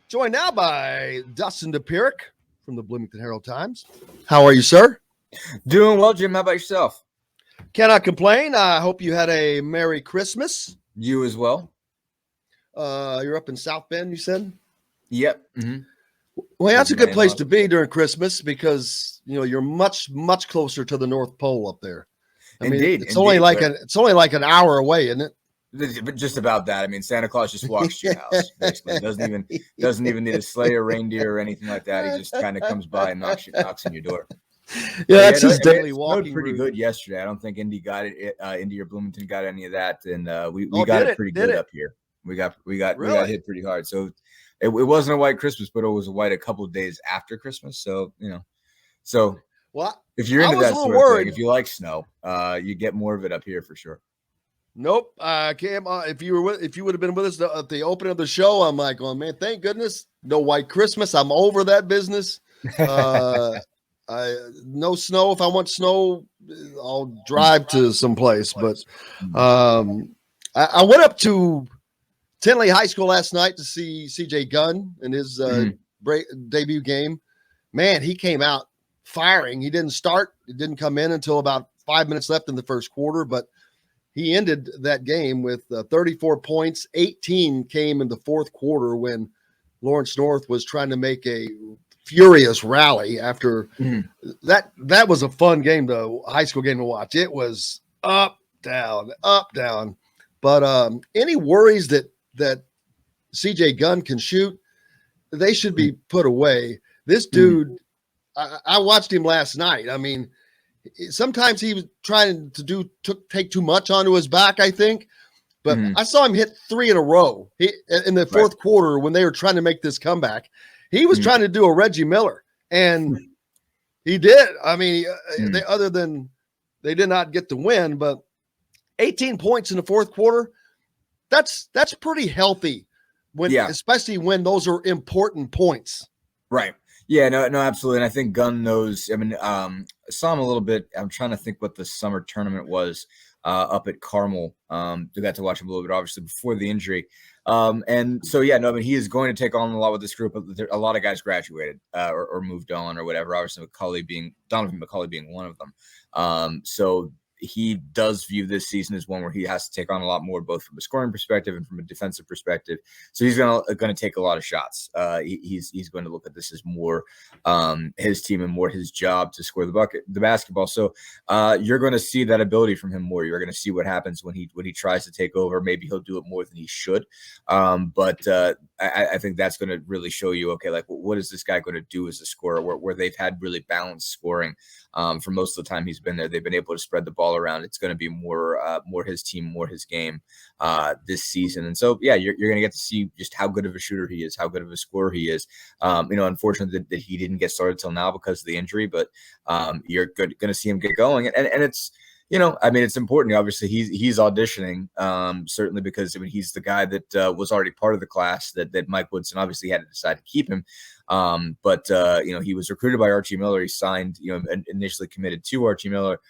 Joined now by Dustin Dopirak from the Bloomington Herald-Times. How are you, sir? Doing well, Jim. How about yourself? Cannot complain. I hope you had a Merry Christmas. You as well? You're up in South Bend, you said? Yep. Mm-hmm. Well, that's a good place to be during Christmas because you're much closer to the North Pole up there. Indeed, it's only like an hour away, isn't it? But just about that. I mean, Santa Claus just walks to your house. Basically, doesn't even need to slay a reindeer or anything like that. He just kind of comes by and knocks on your door. Yeah, that's his daily walking. Pretty good yesterday. I don't think Indy got it. Indy or Bloomington got any of that, and we got it pretty good up here. We got hit pretty hard. So it wasn't a white Christmas, but it was a white a couple of days after Christmas. So well, if you're into that sort of thing, if you like snow, you get more of it up here for sure. Nope. Cam, if you would have been with us at the opening of the show, I'm like, oh man, thank goodness, no white Christmas. I'm over that business. No snow. If I want snow, I'll drive to someplace. But I went up to Tinley High School last night to see CJ Gunn in his debut game. Man, he came out firing. He didn't start. He didn't come in until about 5 minutes left in the first quarter, but he ended that game with 34 points. 18 came in the fourth quarter when Lawrence North was trying to make a furious rally after that. That was a fun game, the high school game to watch. It was up, down. But any worries that CJ Gunn can shoot, they should be put away. This dude, I watched him last night. I mean, sometimes he was trying to take too much onto his back, I think. But I saw him hit 3 in a row in the fourth quarter when they were trying to make this comeback. He was trying to do a Reggie Miller, and he did. I mean, they did not get the win, but 18 points in the fourth quarter, that's pretty healthy, especially when those are important points. Right. Yeah, no, absolutely. And I think Gunn knows. I mean, I saw him a little bit. I'm trying to think what the summer tournament was up at Carmel. We got to watch him a little bit, obviously, before the injury. And so, I mean, he is going to take on a lot with this group. A lot of guys graduated or moved on or whatever. Obviously, Donovan McCulley being one of them. So he does view this season as one where he has to take on a lot more, both from a scoring perspective and from a defensive perspective. So he's going to take a lot of shots. He's going to look at this as more his team and more his job to score the basketball. So you're going to see that ability from him more. You're going to see what happens when he tries to take over. Maybe he'll do it more than he should. But I think that's going to really show you, okay, like what is this guy going to do as a scorer where they've had really balanced scoring for most of the time he's been there. They've been able to spread the ball around. It's going to be more his team, more his game this season. And so, you're going to get to see just how good of a shooter he is, how good of a scorer he is. Unfortunately that he didn't get started till now because of the injury, but you're going to see him get going. And it's, I mean, it's important. Obviously, he's auditioning, certainly because he's the guy that was already part of the class that Mike Woodson obviously had to decide to keep him. But he was recruited by Archie Miller. He signed, initially committed to Archie Miller.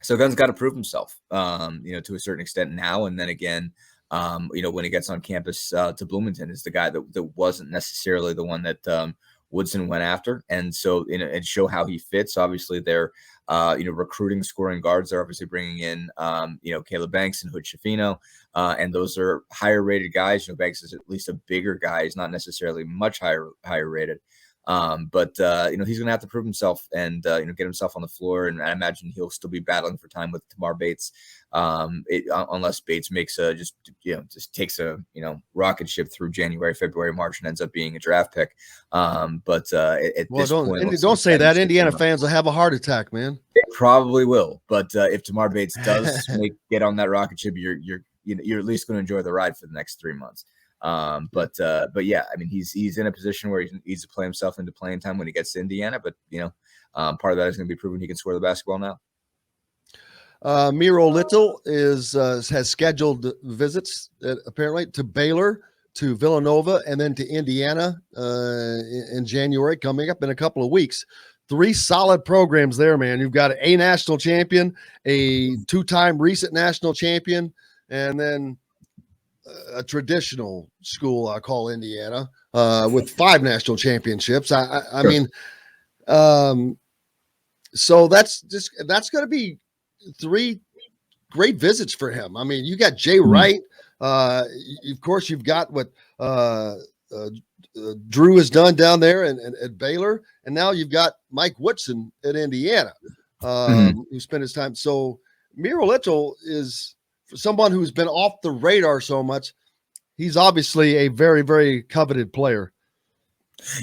So Gunn's got to prove himself, to a certain extent now. And then again, when he gets on campus to Bloomington, is the guy that wasn't necessarily the one that Woodson went after. And so, and show how he fits. Obviously, they're, recruiting scoring guards. They're obviously bringing in, Caleb Banks and Hood Schifino. And those are higher rated guys. Banks is at least a bigger guy. He's not necessarily much higher rated. But he's going to have to prove himself and, get himself on the floor. And I imagine he'll still be battling for time with Tamar Bates, unless Bates makes just takes a, rocket ship through January, February, March, and ends up being a draft pick. Don't say that. Indiana fans will have a heart attack, man. It probably will. But if Tamar Bates does get on that rocket ship, you're at least going to enjoy the ride for the next 3 months. But yeah, I mean, he's in a position where he needs to play himself into playing time when he gets to Indiana. But part of that is going to be proving he can score the basketball now. Miro has scheduled visits apparently to Baylor, to Villanova, and then to Indiana in January, coming up in a couple of weeks. 3 solid programs there, man. You've got a national champion, a 2-time recent national champion, and then a traditional school, I call Indiana, with 5 national championships. I mean, so that's going to be 3 great visits for him. I mean, you got Jay Wright. Of course, you've got what Drew has done down there at Baylor, and now you've got Mike Woodson at Indiana, who spent his time. So Miro Little is, for someone who's been off the radar so much, he's obviously a very, very coveted player.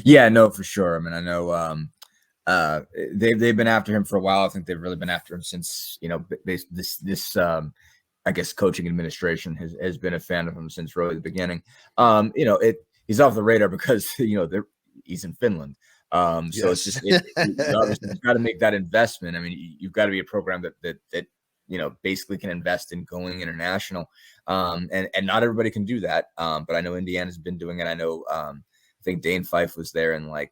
Yeah, no, for sure. I mean, I know they've been after him for a while. I think they've really been after him since, this I guess coaching administration has been a fan of him since really the beginning. He's off the radar because he's in Finland. So it's just obviously you've got to make that investment. I mean, you've got to be a program that basically can invest in going international. And not everybody can do that. But I know Indiana's been doing it. I know I think Dane Fife was there in like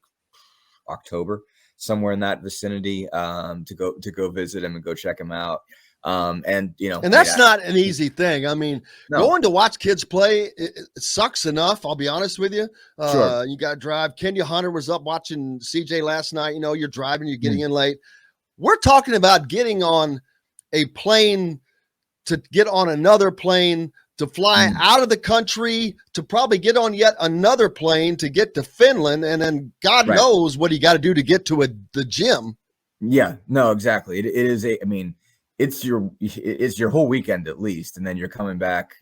October, somewhere in that vicinity, to go visit him and go check him out. And that's not an easy thing. I mean, going to watch kids play, it sucks enough. I'll be honest with you. Sure. You got to drive. Kenya Hunter was up watching CJ last night. You're driving, you're getting in late. We're talking about getting on a plane to get on another plane to fly out of the country to probably get on yet another plane to get to Finland. And then God knows what you got to do to get to the gym. Yeah, no, exactly. It is it's your whole weekend at least. And then you're coming back,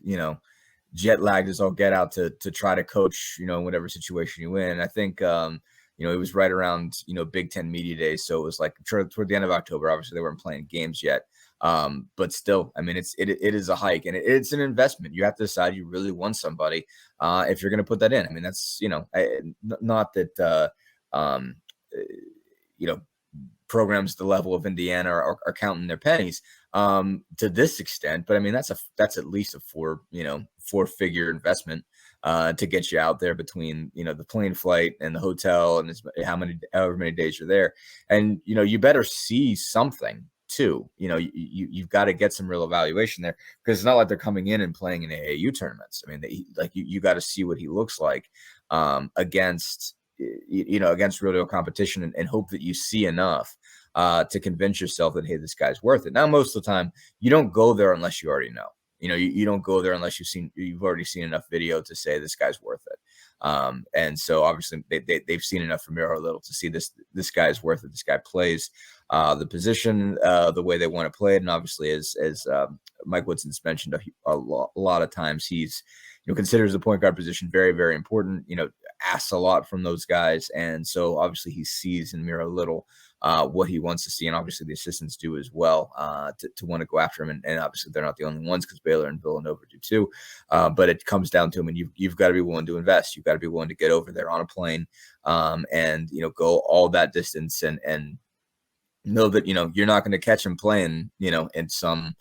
jet lagged as all get out to try to coach, whatever situation you in. I think, it was right around, Big Ten Media Days. So it was like toward the end of October. Obviously they weren't playing games yet. But still, I mean, it is a hike and it's an investment. You have to decide you really want somebody, if you're going to put that in. I mean, that's, not that, programs the level of Indiana are counting their pennies, to this extent. But I mean, that's at least a 4-figure investment, to get you out there between, the plane flight and the hotel and however many days you're there. And, you better see something too. You've got to get some real evaluation there, because it's not like they're coming in and playing in AAU tournaments. I mean, you got to see what he looks like against real deal competition, and hope that you see enough to convince yourself that, hey, this guy's worth it. Now, most of the time, you don't go there unless you already know. You don't go there unless you've already seen enough video to say this guy's worth it. And so obviously they've seen enough from Miro Little to see this guy's worth it. This guy plays the position the way they want to play it. And obviously, as Mike Woodson's mentioned a lot of times, he's considers the point guard position very, very important. Asks a lot from those guys, and so obviously he sees in Miro Little what he wants to see, and obviously the assistants do as well, to want to go after him. And obviously they're not the only ones, because Baylor and Villanova do too. But it comes down to him, and you've got to be willing to invest. You've got to be willing to get over there on a plane, and go all that distance, and know that you're not going to catch him playing in some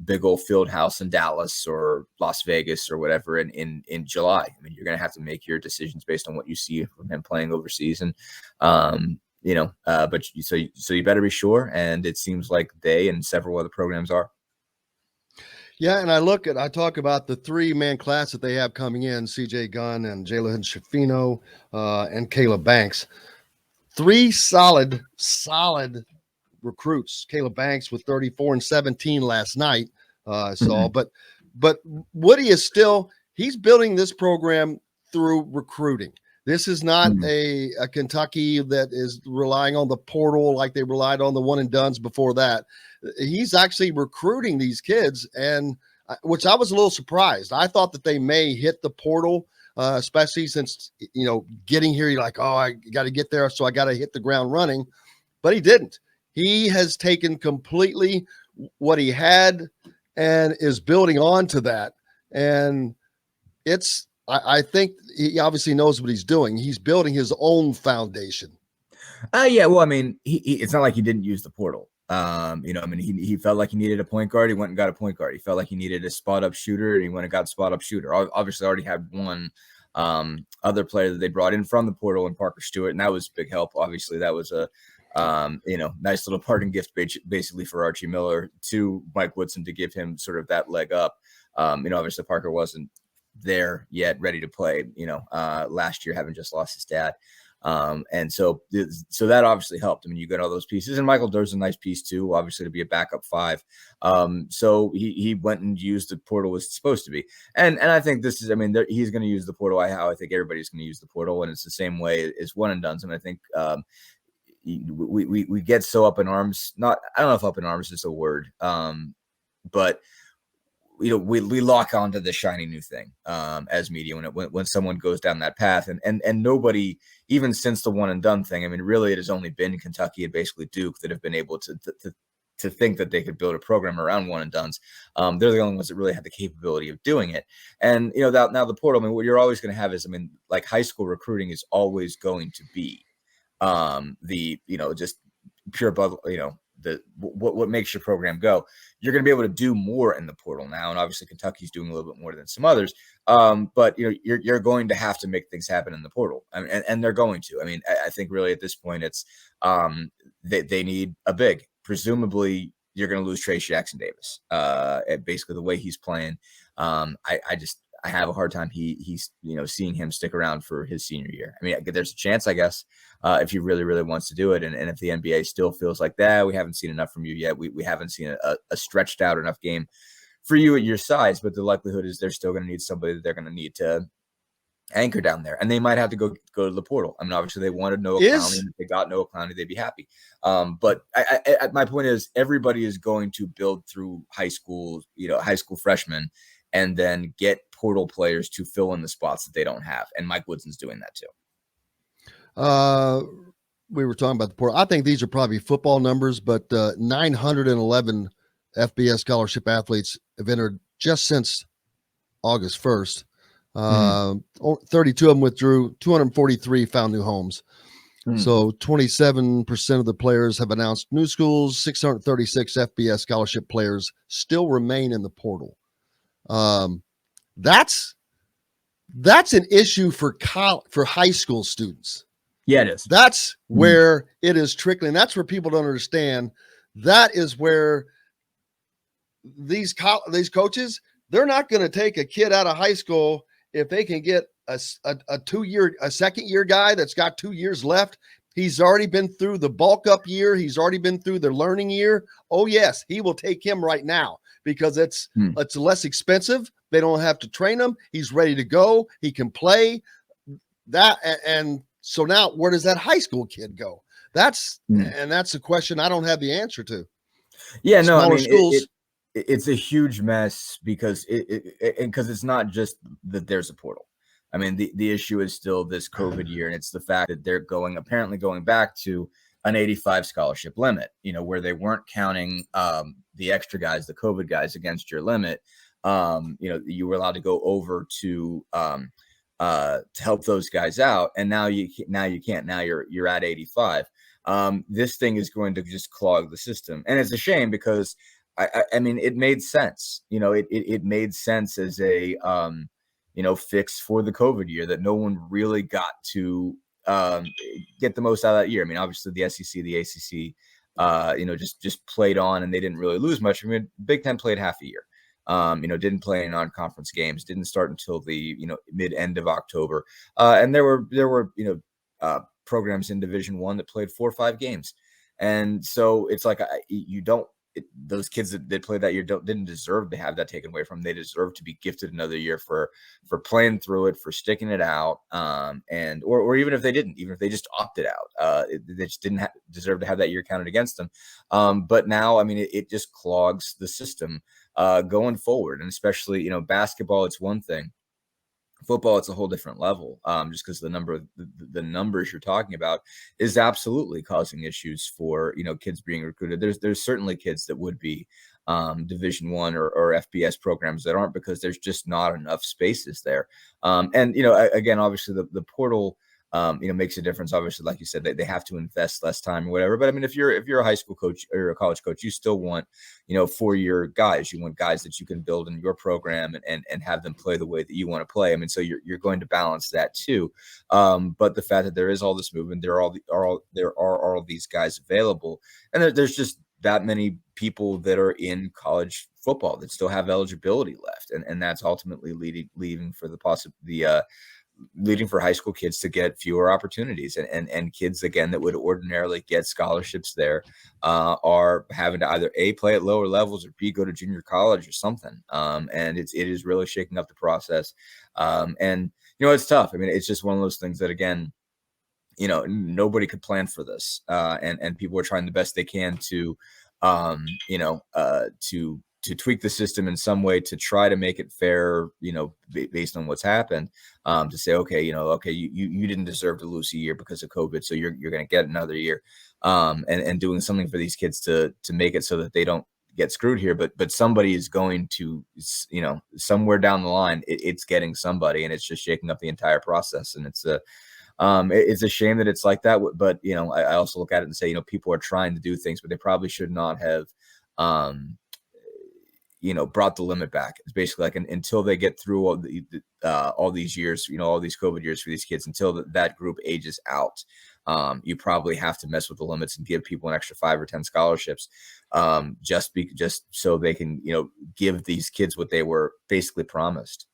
big old field house in Dallas or Las Vegas or whatever in July. I mean, you're going to have to make your decisions based on what you see from him playing overseas. And, but so you better be sure. And it seems like they and several other programs are. Yeah. And I talk about the 3-man class that they have coming in: CJ Gunn and Jalen Schifino, and Caleb Banks. 3 solid recruits. Caleb Banks with 34 and 17 last night. But Woody is he's building this program through recruiting. This is not a Kentucky that is relying on the portal like they relied on the one and dones before that. He's actually recruiting these kids, and which I was a little surprised. I thought that they may hit the portal, especially since, getting here, you're like, oh, I got to get there, so I got to hit the ground running. But he didn't. He has taken completely what he had and is building on to that. And I think he obviously knows what he's doing. He's building his own foundation. Yeah. Well, I mean, it's not like he didn't use the portal. He felt like he needed a point guard. He went and got a point guard. He felt like he needed a spot up shooter. And he went and got a spot up shooter. Obviously already had one other player that they brought in from the portal, and Parker Stewart. And that was big help. Obviously that was a, nice little parting gift basically for Archie Miller to Mike Woodson to give him sort of that leg up. Obviously Parker wasn't there yet, ready to play, last year, having just lost his dad. And so that obviously helped. I mean, you got all those pieces, and Michael Durr's a nice piece too, obviously, to be a backup 5. So he went and used the portal as it's supposed to be. And I think this is, he's going to use the portal how I think everybody's going to use the portal. And it's the same way as one and done's. And I think, we get so up in arms, I don't know if up in arms is a word. But we lock onto the shiny new thing as media when someone goes down that path, and nobody, even since the one and done thing, really it has only been Kentucky and basically Duke that have been able to think that they could build a program around one and dones. They're the only ones that really have the capability of doing it. And now the portal, what you're always going to have is, like high school recruiting is always going to be just pure bubble, what makes your program go. You're going to be able to do more in the portal now, and obviously Kentucky's doing a little bit more than some others. But you're going to have to make things happen in the portal, and they're going to. I think really at this point it's they need a big. Presumably you're going to lose Trace Jackson Davis. Basically the way he's playing, I have a hard time he's seeing him stick around for his senior year. There's a chance, I guess, if he really, really wants to do it. And if the NBA still feels like that, we haven't seen enough from you yet. We haven't seen a stretched out enough game for you at your size, but the likelihood is they're still going to need somebody that they're going to need to anchor down there. And they might have to go to the portal. Obviously they wanted Noah Clowney. If they got Noah Clowney, they'd be happy. But my point is everybody is going to build through high school freshmen and then get portal players to fill in the spots that they don't have. And Mike Woodson's doing that too. We were talking about the portal. I think these are probably football numbers, but 911 FBS scholarship athletes have entered just since August 1st. 32 of them withdrew, 243 found new homes. So 27% of the players have announced new schools. 636 FBS scholarship players still remain in the portal. That's an issue for high school students. Yeah, it is. That's where it is trickling. That's where people don't understand. That is where these coaches, they're not going to take a kid out of high school if they can get a second year guy that's got 2 years left. He's already been through the bulk up year. He's already been through the learning year. Oh yes, he will take him right now because it's less expensive. They don't have to train him. He's ready to go. He can play that. And so now where does that high school kid go? That's a question I don't have the answer to. Yeah, no, schools. It's a huge mess because it's not just that there's a portal. The issue is still this COVID year, and it's the fact that they're apparently going back to an 85 scholarship limit, where they weren't counting the extra guys, the COVID guys, against your limit. You were allowed to go over to help ththose guys out, and now you can't. Now you're at 85. This thing is going to just clog the system, and it's a shame because it made sense. It made sense as a fix for the COVID year that no one really got to get the most out of that year. Obviously the SEC, the ACC, just played on, and they didn't really lose much. Big Ten played half a year. Didn't play in non-conference games, didn't start until the mid-end of October. And there were programs in Division I that played 4 or 5 games. And so it's like those kids that played that year didn't deserve to have that taken away from them. They deserve to be gifted another year for playing through it, for sticking it out, or even if they just opted out, they just didn't deserve to have that year counted against them. But now, it just clogs the system going forward, and especially basketball. It's one thing. Football, it's a whole different level, just because the numbers you're talking about is absolutely causing issues for kids being recruited. There's certainly kids that would be Division I or FBS programs that aren't, because there's just not enough spaces there. And again, obviously the portal makes a difference. Obviously, like you said, they have to invest less time or whatever. But if you're a high school coach or a college coach, you still want 4-year guys. You want guys that you can build in your program and have them play the way that you want to play. So you're going to balance that too. But the fact that there is all this movement, there are all these guys available, and there's that many people that are in college football that still have eligibility left, and that's ultimately leading for high school kids to get fewer opportunities, and kids again that would ordinarily get scholarships there are having to either A, play at lower levels, or B, go to junior college or something. And it is really shaking up the process. And it's tough. I mean, it's just one of those things that, again, nobody could plan for this, and people are trying the best they can to to tweak the system in some way to try to make it fair, based on what's happened, to say, okay, you didn't deserve to lose a year because of COVID, so you're going to get another year, and doing something for these kids to make it so that they don't get screwed here. But somebody is going to, somewhere down the line, it's getting somebody, and it's just shaking up the entire process. And it's a shame that it's like that. But, I also look at it and say, people are trying to do things, but they probably should not have, brought the limit back. It's basically like until they get through all these years, all these COVID years for these kids, until that group ages out, you probably have to mess with the limits and give people an extra 5 or 10 scholarships, just so they can, give these kids what they were basically promised.